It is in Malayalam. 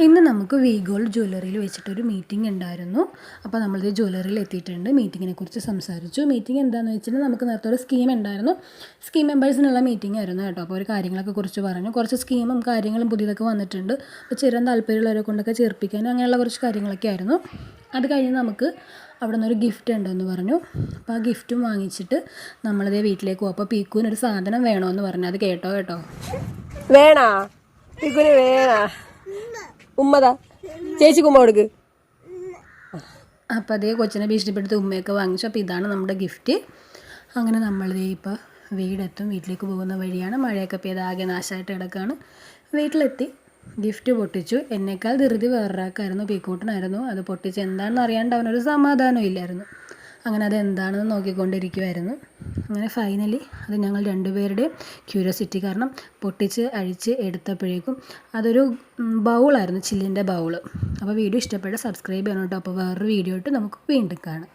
ഇന്ന് നമുക്ക് വി ഗോൾഡ് ജ്വല്ലറിയിൽ വെച്ചിട്ടൊരു മീറ്റിംഗ് ഉണ്ടായിരുന്നു. അപ്പോൾ നമ്മളിത് ജ്വല്ലറിയിൽ എത്തിയിട്ടുണ്ട്. മീറ്റിങ്ങിനെ കുറിച്ച് സംസാരിച്ചു. മീറ്റിംഗ് എന്താണെന്ന് വെച്ചിട്ടുണ്ടെങ്കിൽ നമുക്ക് നേരത്തെ ഒരു സ്കീം ഉണ്ടായിരുന്നു. സ്കീം മെമ്പേഴ്സിനുള്ള മീറ്റിംഗ് ആയിരുന്നു കേട്ടോ. അപ്പോൾ ഒരു കാര്യങ്ങളൊക്കെ കുറിച്ച് പറഞ്ഞു. കുറച്ച് സ്കീമും കാര്യങ്ങളും പുതിയതൊക്കെ വന്നിട്ടുണ്ട്. അപ്പോൾ ചേരാൻ താല്പര്യമുള്ളവരെ കൊണ്ടൊക്കെ ചേർപ്പിക്കാനും അങ്ങനെയുള്ള കുറച്ച് കാര്യങ്ങളൊക്കെ ആയിരുന്നു. അത് കഴിഞ്ഞ് നമുക്ക് അവിടെ നിന്നൊരു ഗിഫ്റ്റ് ഉണ്ടെന്ന് പറഞ്ഞു. അപ്പോൾ ആ ഗിഫ്റ്റും വാങ്ങിച്ചിട്ട് നമ്മളിതേ വീട്ടിലേക്ക് പോകും. അപ്പോൾ പീക്കുവിനൊരു സാധനം വേണമെന്ന് പറഞ്ഞു. അത് കേട്ടോ വേണാ പീക്കുവിന് വേണാ ഉമ്മതാ ചേച്ചിക്ക് ഉമ്മ കൊടുക്ക്. അപ്പോൾ അതേ കൊച്ചിനെ ഭീഷണിപ്പെടുത്തി ഉമ്മയൊക്കെ വാങ്ങിച്ചു. അപ്പോൾ ഇതാണ് നമ്മുടെ ഗിഫ്റ്റ്. അങ്ങനെ നമ്മളിതേ ഇപ്പോൾ വീടെത്തും. വീട്ടിലേക്ക് പോകുന്ന വഴിയാണ്. മഴയൊക്കെ പെയ്ത് ആകെ നാശമായിട്ട് കിടക്കുകയാണ്. വീട്ടിലെത്തി ഗിഫ്റ്റ് പൊട്ടിച്ചു. എന്നേക്കാൾ ധൃതി വേറൊരാൾക്കായിരുന്നു, പീക്കൂട്ടനായിരുന്നു. അത് പൊട്ടിച്ച് എന്താണെന്ന് അറിയാണ്ട് അവനൊരു സമാധാനം ഇല്ലായിരുന്നു. അങ്ങനെ അത് എന്താണെന്ന് നോക്കിക്കൊണ്ടിരിക്കുമായിരുന്നു. അങ്ങനെ ഫൈനലി അത് ഞങ്ങൾ രണ്ടുപേരുടെയും ക്യൂരിയോസിറ്റി കാരണം പൊട്ടിച്ച് അഴിച്ച് എടുത്തപ്പോഴേക്കും അതൊരു ബൗളായിരുന്നു, ചില്ലിൻ്റെ ബൗള്. അപ്പോൾ വീഡിയോ ഇഷ്ടപ്പെട്ട സബ്സ്ക്രൈബ് ചെയ്യണം കേട്ടോ. അപ്പോൾ വേറൊരു വീഡിയോ ആയിട്ട് നമുക്ക് വീണ്ടും കാണാം.